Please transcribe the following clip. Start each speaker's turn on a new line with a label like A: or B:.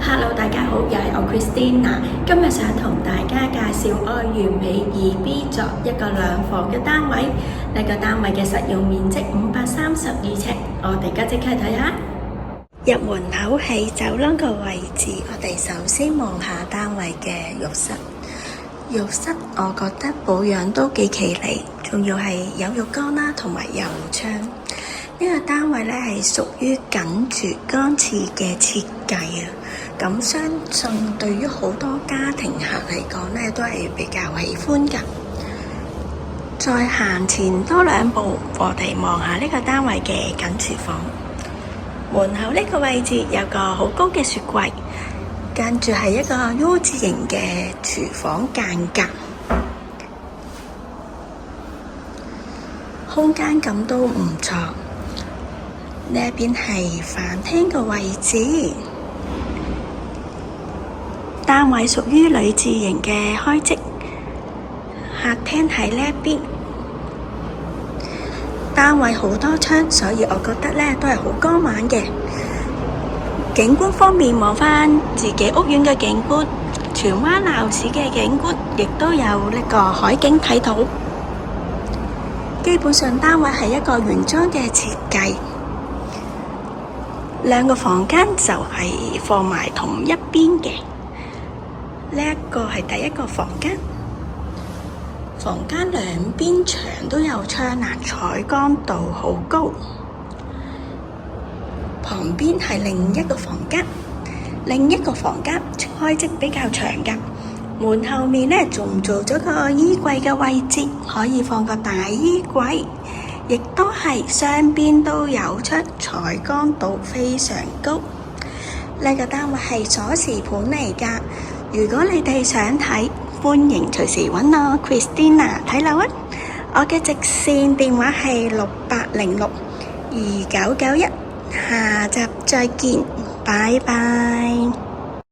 A: Hello，大家好，又係我 Christina，今日想同大家介紹愛完美 2B 座一個兩房嘅單位。呢個單位嘅實用面積532尺，我哋而家即刻睇下。入門口喺走廊個位置，我哋首先望下單位嘅浴室。浴室我覺得保養都幾企理，仲要係有浴缸啦，同埋有窗。呢個單位咧係屬於緊住乾廁嘅設計啊，咁相信對於好多家庭客嚟講咧，都係比較喜歡㗎。再行前多兩步，我哋望下呢個單位嘅緊廚房。門口呢個位置有個好高嘅雪櫃，跟住係一個 U 字形嘅廚房間隔，空間感都唔錯。呢一邊係飯廳嘅位置，單位屬於女字形嘅開積，客廳喺呢一邊。單位好多窗，所以我覺得呢都係好光猛嘅。景觀方面，望返自己屋苑嘅景觀，荃灣鬧市嘅景觀，亦都有呢個海景睇到。基本上單位係一個原裝嘅設計，兩個房間就係放埋同一邊嘅。呢一個係第一個房間。房間兩邊牆都有窗欄，採光度好高。旁邊係另一個房間，另一個房間開積比較長㗎。門後面呢仲做咗個衣櫃嘅位置，可以放個大衣櫃，亦都係雙邊都有窗，採光度非常高。呢個單位係鎖匙盤嚟㗎。如果你哋想睇，歡迎隨時揾我 Christina 睇樓啊！我嘅直線電話係68062991，下集再見，拜拜。